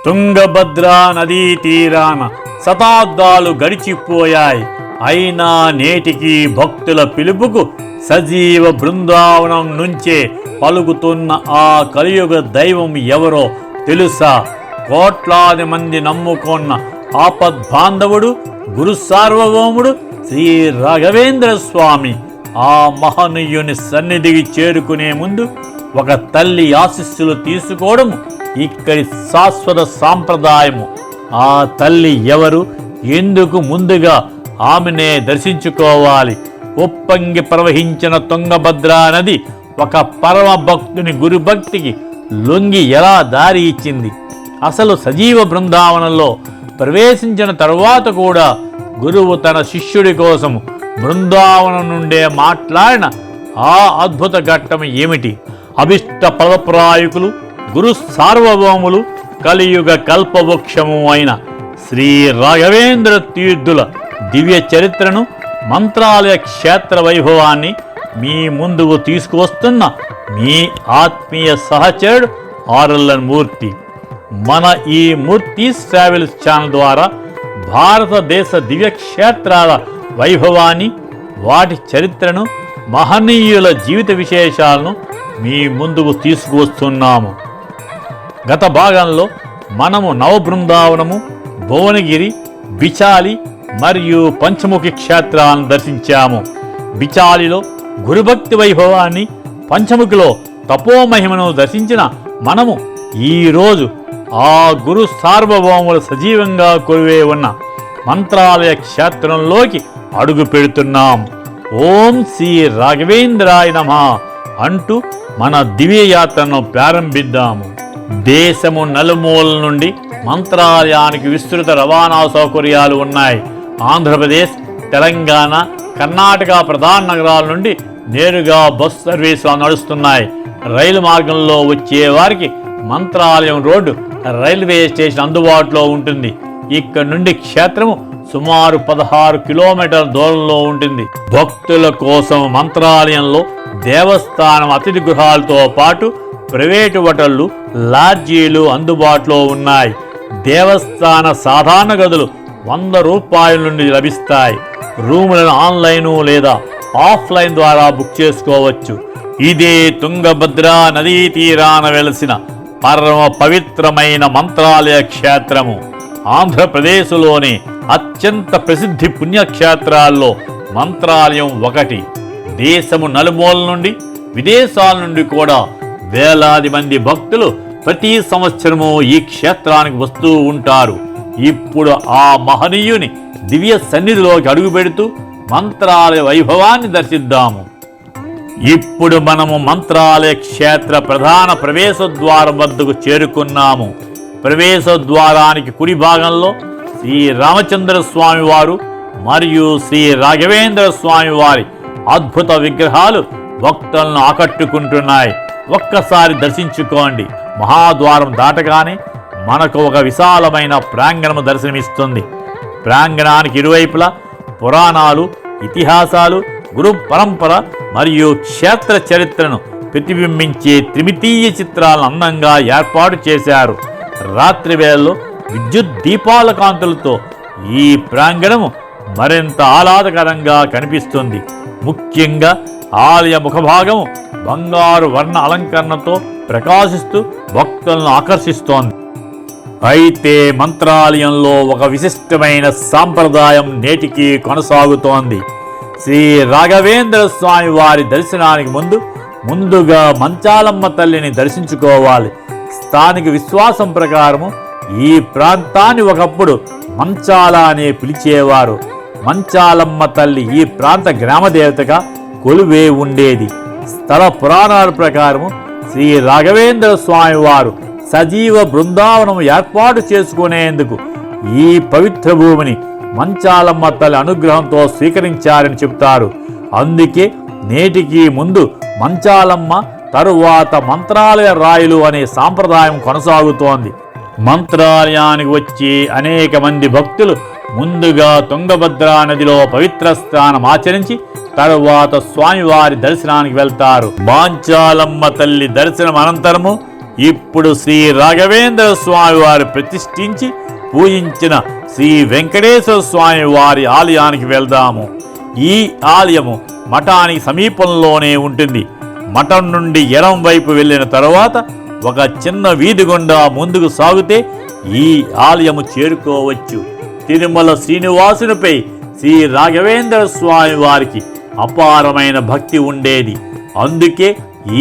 తుంగభద్రా నదీ తీరాన శతాబ్దాలు గడిచిపోయాయి. అయినా నేటికి భక్తుల పిలుపుకు సజీవ బృందావనం నుంచే పలుకుతున్న ఆ కలియుగ దైవం ఎవరో తెలుసా? కోట్లాది మంది నమ్ముకున్న ఆపద్బాంధవుడు గురు సార్వభౌముడు శ్రీ రాఘవేంద్ర స్వామి. ఆ మహనీయుని సన్నిధికి చేరుకునే ముందు ఒక తల్లి ఆశీస్సులు తీసుకోవడం ఇక్కడి శాశ్వత సాంప్రదాయము. ఆ తల్లి ఎవరు, ఎందుకు ముందుగా ఆమెనే దర్శించుకోవాలి? ఉప్పొంగి ప్రవహించిన తుంగభద్రా నది ఒక పరమ భక్తుని గురుభక్తికి లొంగి ఎలా దారి ఇచ్చింది? అసలు సజీవ బృందావనంలో ప్రవేశించిన తరువాత కూడా గురువు తన శిష్యుడి కోసం బృందావనం నుండే మాట్లాడిన ఆ అద్భుత ఘట్టం ఏమిటి? అభిష్ట ఫలప్రాయకులు గురు సార్వభౌములు కలియుగ కల్పవృక్షము అయిన శ్రీ రాఘవేంద్ర తీర్థుల దివ్య చరిత్రను, మంత్రాలయ క్షేత్ర వైభవాన్ని మీ ముందుకు తీసుకువస్తున్న మీ ఆత్మీయ సహచరుడు ఆర్ఎల్ఎన్ మూర్తి. మన ఈ మూర్తి ట్రావెల్స్ ఛానల్ ద్వారా భారతదేశ దివ్యక్షేత్రాల వైభవాన్ని, వాటి చరిత్రను, మహనీయుల జీవిత విశేషాలను మీ ముందుకు తీసుకువస్తున్నాము. గత భాగంలో మనము నవబృందావనము, భువనగిరి, బిచాలి మరియు పంచముఖి క్షేత్రాలను దర్శించాము. బిచాలిలో గురుభక్తి వైభవాన్ని, పంచముఖిలో తపోమహిమను దర్శించిన మనము ఈరోజు ఆ గురు సార్వభౌములు సజీవంగా కొలువే ఉన్న మంత్రాలయ క్షేత్రంలోకి అడుగు పెడుతున్నాం. ఓం శ్రీ రాఘవేంద్రాయ నమః అంటూ మన దివ్యయాత్రను ప్రారంభిద్దాము. దేశము నలుమూల నుండి మంత్రాలయానికి విస్తృత రవాణా సౌకర్యాలు ఉన్నాయి. ఆంధ్రప్రదేశ్, తెలంగాణ, కర్ణాటక ప్రధాన నగరాల నుండి నేరుగా బస్ సర్వీసులు నడుస్తున్నాయి. రైలు మార్గంలో వచ్చే వారికి మంత్రాలయం రోడ్డు రైల్వే స్టేషన్ అందుబాటులో ఉంటుంది. ఇక్కడ నుండి క్షేత్రము సుమారు 16 కిలోమీటర్ల దూరంలో ఉంటుంది. భక్తుల కోసం మంత్రాలయంలో దేవస్థానం అతిథి గృహాలతో పాటు ప్రైవేటు హోటళ్లు, లాడ్జీలు అందుబాటులో ఉన్నాయి. దేవస్థాన సాధారణ గదులు 100 రూపాయల నుండి లభిస్తాయి. రూములను ఆన్లైన్ లేదా ఆఫ్లైన్ ద్వారా బుక్ చేసుకోవచ్చు. ఇదే తుంగభద్రా నదీ తీరాన వెలసిన పరమ పవిత్రమైన మంత్రాలయ క్షేత్రము. ఆంధ్రప్రదేశ్లోని అత్యంత ప్రసిద్ధి పుణ్యక్షేత్రాల్లో మంత్రాలయం ఒకటి. దేశము నలుమూల నుండి, విదేశాల నుండి కూడా వేలాది మంది భక్తులు ప్రతి సంవత్సరము ఈ క్షేత్రానికి వస్తూ ఉంటారు. ఇప్పుడు ఆ మహనీయుని దివ్య సన్నిధిలోకి అడుగు పెడుతూ మంత్రాలయ వైభవాన్ని దర్శిద్దాము. ఇప్పుడు మనము మంత్రాలయ క్షేత్ర ప్రధాన ప్రవేశ ద్వారం వద్దకు చేరుకున్నాము. ప్రవేశ ద్వారానికి కుడి భాగంలో శ్రీ రామచంద్ర స్వామి వారు మరియు శ్రీ రాఘవేంద్ర స్వామి వారి అద్భుత విగ్రహాలు భక్తులను ఆకట్టుకుంటున్నాయి. ఒక్కసారి దర్శించుకోండి. మహాద్వారం దాటగానే మనకు ఒక విశాలమైన ప్రాంగణము దర్శనమిస్తుంది. ప్రాంగణానికి ఇరువైపులా పురాణాలు, ఇతిహాసాలు, గురు పరంపర మరియు క్షేత్ర చరిత్రను ప్రతిబింబించే త్రిమితీయ చిత్రాలను అందంగా ఏర్పాటు చేశారు. రాత్రి వేళల్లో విద్యుత్ దీపాల కాంతులతో ఈ ప్రాంగణము మరింత ఆహ్లాదకరంగా కనిపిస్తుంది. ముఖ్యంగా ఆలయ ముఖభాగము బంగారు వర్ణ అలంకరణతో ప్రకాశిస్తూ భక్తులను ఆకర్షిస్తోంది. అయితే మంత్రాలయంలో ఒక విశిష్టమైన సాంప్రదాయం నేటికి కొనసాగుతోంది. శ్రీ రాఘవేంద్ర స్వామి వారి దర్శనానికి ముందుగా మంచాలమ్మ తల్లిని దర్శించుకోవాలి. స్థానిక విశ్వాసం ప్రకారము ఈ ప్రాంతాన్ని ఒకప్పుడు మంచాల అనే పిలిచేవారు. మంచాలమ్మ తల్లి ఈ ప్రాంత గ్రామదేవతగా కొలువే ఉండేది. స్థల పురాణాల ప్రకారము శ్రీ రాఘవేంద్ర స్వామి వారు సజీవ బృందావనం ఏర్పాటు చేసుకునేందుకు ఈ పవిత్ర భూమిని మంచాలమ్మ తల్లి అనుగ్రహంతో స్వీకరించారని చెబుతారు. అందుకే నేటికి ముందు మంచాలమ్మ, తరువాత మంత్రాలయ రాయులు అనే సాంప్రదాయం కొనసాగుతోంది. మంత్రాలయానికి వచ్చి అనేక మంది భక్తులు ముందుగా తుంగభద్రా నదిలో పవిత్ర స్నానం ఆచరించి తరువాత స్వామివారి దర్శనానికి వెళ్తారు. మంచాలమ్మ తల్లి దర్శనం అనంతరము ఇప్పుడు శ్రీ రాఘవేంద్ర స్వామి వారు ప్రతిష్ఠించి పూజించిన శ్రీ వెంకటేశ్వర స్వామి వారి ఆలయానికి వెళ్దాము. ఈ ఆలయము మఠానికి సమీపంలోనే ఉంటుంది. మఠం నుండి ఎడం వైపు వెళ్ళిన తరువాత ఒక చిన్న వీధి గుండా ముందుకు సాగితే ఈ ఆలయము చేరుకోవచ్చు. తిరుమల శ్రీనివాసునిపై శ్రీ రాఘవేంద్ర స్వామి వారికి అపారమైన భక్తి ఉండేది. అందుకే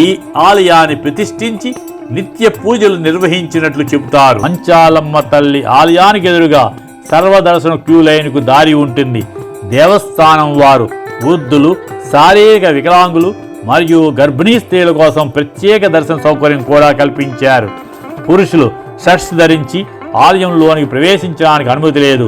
ఈ ఆలయాన్ని ప్రతిష్ఠించి నిత్య పూజలు నిర్వహించినట్లు చెబుతారు. మంచాలమ్మ తల్లి ఆలయానికి ఎదురుగా సర్వదర్శన క్యూ లైన్కు దారి ఉంటుంది. దేవస్థానం వారు వృద్ధులు, శారీరక వికలాంగులు మరియు గర్భిణీ స్త్రీల కోసం ప్రత్యేక దర్శన సౌకర్యం కూడా కల్పించారు. పురుషులు షర్ట్స్ ధరించి ఆలయంలోనికి ప్రవేశించడానికి అనుమతి లేదు.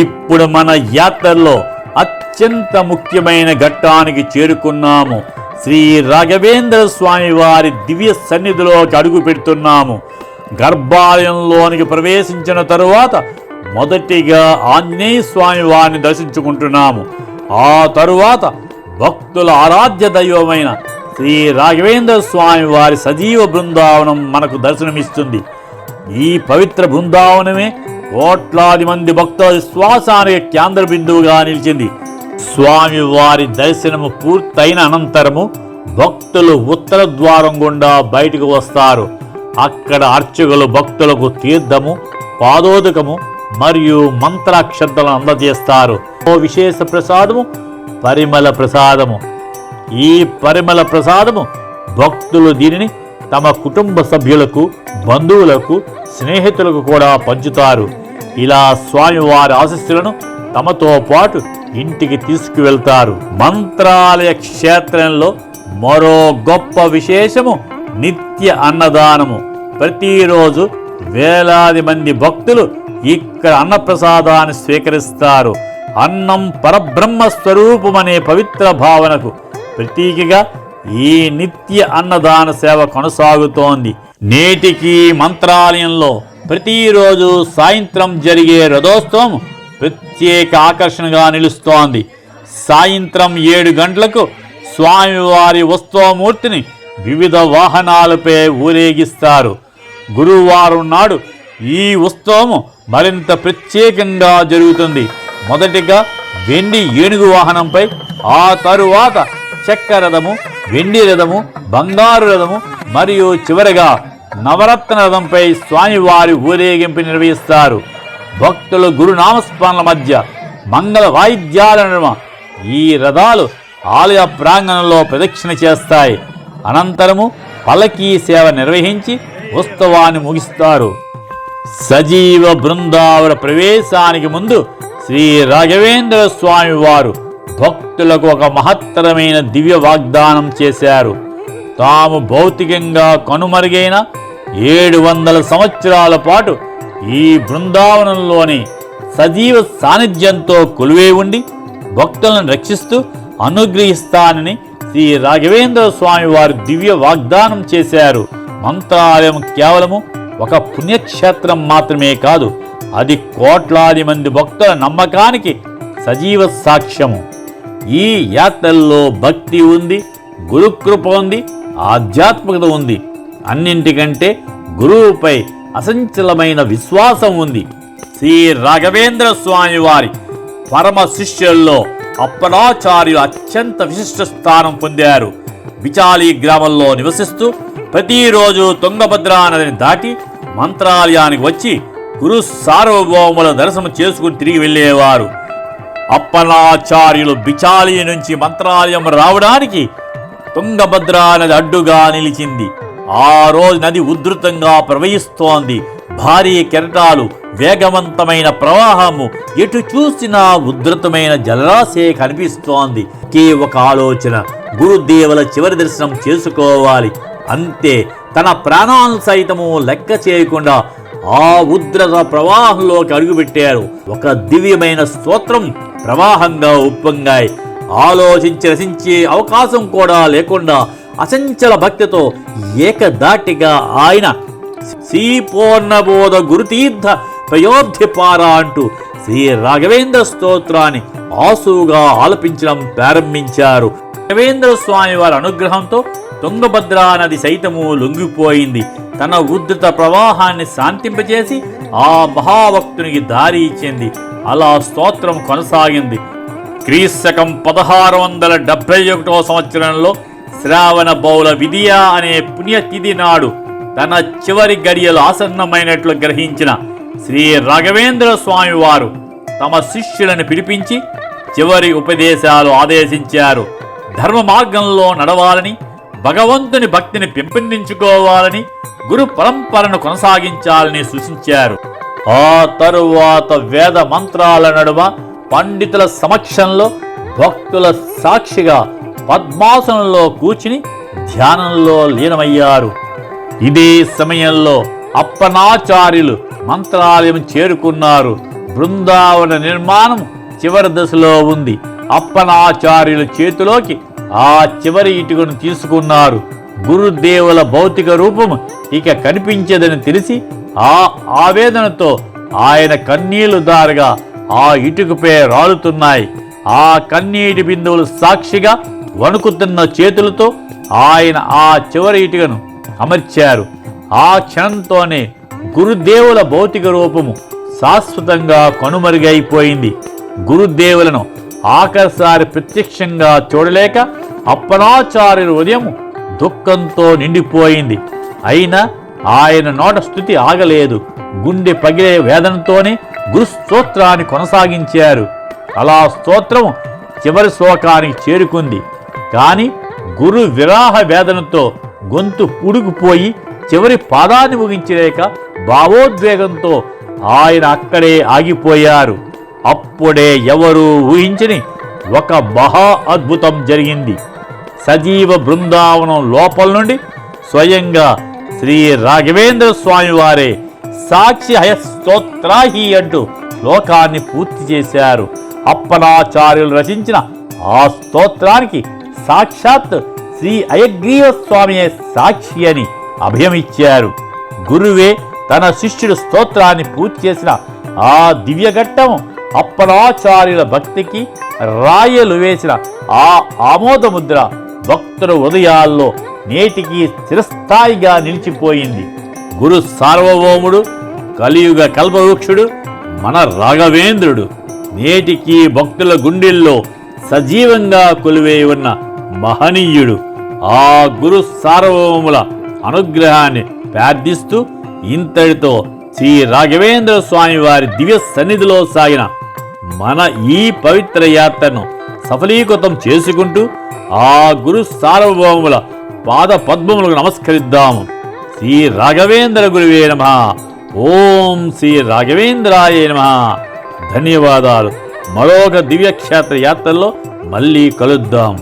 ఇప్పుడు మన యాత్రలో అత్యంత ముఖ్యమైన ఘట్టానికి చేరుకున్నాము. శ్రీ రాఘవేంద్ర స్వామి వారి దివ్య సన్నిధిలోకి అడుగు పెడుతున్నాము. గర్భాలయంలోనికి ప్రవేశించిన తరువాత మొదటిగా ఆంజనేయ స్వామి వారిని దర్శించుకుంటున్నాము. ఆ తరువాత భక్తుల ఆరాధ్య దైవమైన శ్రీ రాఘవేంద్ర స్వామి వారి సజీవ బృందావనం మనకు దర్శనమిస్తుంది. ఈ పవిత్ర బృందావనమే కోట్లాది మంది భక్తుల విశ్వాసానికి కేంద్ర బిందువుగా నిలిచింది. స్వామి వారి దర్శనము పూర్తయిన అనంతరము భక్తులు ఉత్తర ద్వారం గుండా బయటకు వస్తారు. అక్కడ అర్చకులు భక్తులకు తీర్థము, పాదోదకము మరియు మంత్రాక్షతలను అందజేస్తారు. విశేష ప్రసాదము పరిమళ ప్రసాదము. ఈ పరిమళ ప్రసాదము భక్తులు దీనిని తమ కుటుంబ సభ్యులకు, బంధువులకు, స్నేహితులకు కూడా పంచుతారు. ఇలా స్వామివారి ఆశీస్సులను తమతో పాటు ఇంటికి తీసుకువెళ్తారు. మంత్రాలయ క్షేత్రంలో మరో గొప్ప విశేషము నిత్య అన్నదానము. ప్రతిరోజు వేలాది మంది భక్తులు ఇక్కడ అన్నప్రసాదాన్ని స్వీకరిస్తారు. అన్నం పరబ్రహ్మ స్వరూపమనే పవిత్ర భావనకు ప్రతీకగా ఈ నిత్య అన్నదాన సేవ కొనసాగుతోంది. నేటికి మంత్రాలయంలో ప్రతిరోజు సాయంత్రం జరిగే రథోత్సవం ప్రత్యేక ఆకర్షణగా నిలుస్తోంది. సాయంత్రం 7 గంటలకు స్వామివారి ఉత్సవమూర్తిని వివిధ వాహనాలపై ఊరేగిస్తారు. గురువారం నాడు ఈ ఉత్సవం మరింత ప్రత్యేకంగా జరుగుతుంది. మొదటిగా వెండి ఏనుగు వాహనంపై, ఆ తరువాత చెక్క రథము, వెండి రథము, బంగారు రథము మరియు చివరగా నవరత్న రథంపై స్వామివారి ఊరేగింపు నిర్వహిస్తారు. భక్తులు గురునామస్మరణల మధ్య మంగళ వాయిద్యాల నడుమ ఈ రథాలు ఆలయ ప్రాంగణంలో ప్రదక్షిణ చేస్తాయి. అనంతరము పల్లకీ సేవ నిర్వహించి ఉత్సవాన్ని ముగిస్తారు. సజీవ బృందావన ప్రవేశానికి ముందు శ్రీ రాఘవేంద్ర స్వామి వారు భక్తులకు ఒక మహత్తరమైన దివ్య వాగ్దానం చేశారు. తాము భౌతికంగా కనుమరుగైన 700 సంవత్సరాల పాటు ఈ బృందావనంలోని సజీవ సాన్నిధ్యంతో కొలువై ఉండి భక్తులను రక్షిస్తూ అనుగ్రహిస్తానని శ్రీ రాఘవేంద్ర స్వామి వారు దివ్య వాగ్దానం చేశారు. మంత్రాలయం కేవలము ఒక పుణ్యక్షేత్రం మాత్రమే కాదు, అది కోట్లాది మంది భక్తుల నమ్మకానికి సజీవ సాక్ష్యము. ఈ యాత్రల్లో భక్తి ఉంది, గురుకృప ఉంది, ఆధ్యాత్మికత ఉంది. అన్నింటికంటే గురువుపై అసంచలమైన విశ్వాసం ఉంది. శ్రీ రాఘవేంద్ర స్వామి వారి పరమ శిష్యుల్లో అప్పలాచార్యులు అత్యంత విశిష్ట స్థానం పొందారు. బిచాలి గ్రామంలో నివసిస్తూ ప్రతిరోజు తుంగభద్రా నదిని దాటి మంత్రాలయానికి వచ్చి గురు సార్వభౌముల దర్శనం చేసుకుని తిరిగి వెళ్ళేవారు. అప్పలాచార్యులు బిచాలి నుంచి మంత్రాలయం రావడానికి తుంగభద్రా నది అడ్డుగా నిలిచింది. ఆ రోజు నది ఉధృతంగా ప్రవహిస్తోంది. భారీ కెరటాలు, వేగవంతమైన ప్రవాహము, ఎటు చూసినా ఉధృతమైన జలరాశే కనిపిస్తోంది. ఒక ఆలోచన, గురుదేవుల చివరి దర్శనం చేసుకోవాలి. అంతే, తన ప్రాణాలను సైతము లెక్క చేయకుండా ఆ ఉధృత ప్రవాహంలోకి అడుగుపెట్టారు. ఒక దివ్యమైన స్తోత్రం ప్రవాహంగా ఉప్పొంగాయి. ఆలోచించి రచించే అవకాశం కూడా లేకుండా అచంచల భక్తితో ఏకదాటిగా ఆయన శ్రీ పూర్ణబోధ గురుతీర్థ ప్రయోధ్యపార అంటూ శ్రీ రాఘవేంద్ర స్తోత్రాన్ని ఆసువుగా ఆలపించడం ప్రారంభించారు. రాఘవేంద్ర స్వామి వారి అనుగ్రహంతో తుంగభద్రా నది సైతము లొంగిపోయింది. తన ఉద్ధృత ప్రవాహాన్ని శాంతింపజేసి ఆ మహాభక్తునికి దారి ఇచ్చింది. అలా స్తోత్రం కొనసాగింది. క్రీస్తకం 1671 సంవత్సరంలో శ్రావణ బౌల విధియ అనే పుణ్యతిథి నాడు తన చివరి గడియలు ఆసన్నమైనట్లు గ్రహించిన శ్రీ రాఘవేంద్ర స్వామి వారు తమ శిష్యులను పిలిపించి చివరి ఉపదేశాలు ఆదేశించారు. ధర్మ మార్గంలో నడవాలని, భగవంతుని భక్తిని పెంపొందించుకోవాలని, గురు పరంపరను కొనసాగించాలని సూచించారు. ఆ తరువాత వేద మంత్రాల నడుమ పండితుల సమక్షంలో భక్తుల సాక్షిగా పద్మాసనంలో కూర్చుని ధ్యానంలో లీనమయ్యారు. ఇదే సమయంలో అప్పనాచార్యులు మంత్రాలయం చేరుకున్నారు. బృందావన నిర్మాణం చివరి దశలో ఉంది. అప్పనాచార్యుల చేతిలోకి ఆ చివరి ఇటుకను తీసుకున్నారు. గురుదేవుల భౌతిక రూపము ఇక కనిపించదని తెలిసి ఆ ఆవేదనతో ఆయన కన్నీళ్లు దారగా ఆ ఇటుకపై రాలుతున్నాయి. ఆ కన్నీటి బిందువులు సాక్షిగా వణుకుతున్న చేతులతో ఆయన ఆ చివరి ఇటుకను అమర్చారు. ఆ క్షణంతోనే గురుదేవుల భౌతిక రూపము శాశ్వతంగా కనుమరుగైపోయింది. గురుదేవులను ఆఖరిసారి ప్రత్యక్షంగా చూడలేక అప్పనాచార్యుల ఉదయం దుఃఖంతో నిండిపోయింది. అయినా ఆయన నోట స్తుతి ఆగలేదు. గుండె పగిలే వేదనతోనే గురు స్తోత్రాన్ని కొనసాగించారు. అలా స్తోత్రం చివరి శ్లోకానికి చేరుకుంది. కానీ గురు విరాహ వేదనతో గొంతు పుడుకుపోయి చివరి పాదాన్ని ముగించలేక భావోద్వేగంతో ఆయన అక్కడే ఆగిపోయారు. అప్పుడే ఎవరూ ఊహించని ఒక మహా అద్భుతం జరిగింది. సజీవ బృందావనం లోపల నుండి స్వయంగా శ్రీ రాఘవేంద్ర స్వామి వారే సాక్షి హయస్తోత్రాహి అంటూ శ్లోకాన్ని పూర్తి చేశారు. అప్పనాచార్యులు రచించిన ఆ స్తోత్రానికి సాక్షాత్ శ్రీ హయగ్రీవ స్వామియే సాక్షి అని అభయమిచ్చారు. గురువే తన శిష్యుడు స్తోత్రాన్ని పూర్తి చేసిన ఆ దివ్యఘట్టం అప్పనాచార్యుల భక్తికి రాయలు వేసిన ఆ ఆమోదముద్ర భక్తుల హృదయాల్లో నేటికి స్థిరస్థాయిగా నిలిచిపోయింది. గురు సార్వభౌముడు, కలియుగ కల్పవృక్షుడు మన రాఘవేంద్రుడు నేటికి భక్తుల గుండెల్లో సజీవంగా కొలువై ఉన్న మహనీయుడు. ఆ గురు సార్వభౌముల అనుగ్రహాన్ని ప్రార్థిస్తూ ఇంతటితో శ్రీ రాఘవేంద్ర స్వామి వారి దివ్య సన్నిధిలో సాగిన మన ఈ పవిత్ర యాత్రను సఫలీకృతం చేసుకుంటూ ఆ గురు సార్వభౌముల పాద పద్మములకు నమస్కరిద్దాము. శ్రీ రాఘవేంద్ర గురువే నమః. ఓం శ్రీ రాఘవేంద్రాయ నమః. ధన్యవాదాలు. మరొక దివ్యక్షేత్ర యాత్రలో మళ్ళీ కలుద్దాం.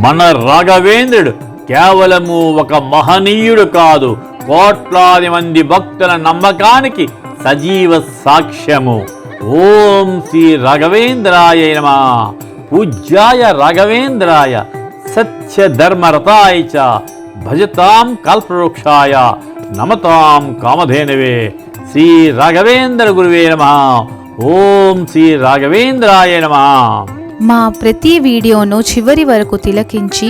మన రాఘవేంద్రుడు కేవలము ఒక మహనీయుడు కాదు, కోట్లాది మంది భక్తుల నమ్మకానికి సజీవ సాక్ష్యము. ఓం శ్రీ రాఘవేంద్రాయ నమః. పూజ్యాయ రాఘవేంద్రాయ సత్యధర్మరతాయ చ భజతాం కల్పవృక్షాయ నమతాం కామధేనవే. శ్రీ రాఘవేంద్ర గురువే నమః. ఓం శ్రీ రాఘవేంద్రాయ నమః. మా ప్రతి వీడియోను చివరి వరకు తిలకించి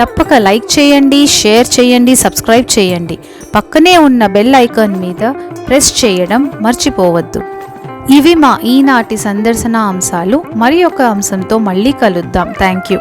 తప్పక లైక్ చేయండి, షేర్ చేయండి, సబ్స్క్రైబ్ చేయండి. పక్కనే ఉన్న బెల్ ఐకాన్ మీద ప్రెస్ చేయడం మర్చిపోవద్దు. ఇవి మా ఈనాటి సందర్శన అంశాలు. మరి ఒక అంశంతో మళ్ళీ కలుద్దాం. Thank you.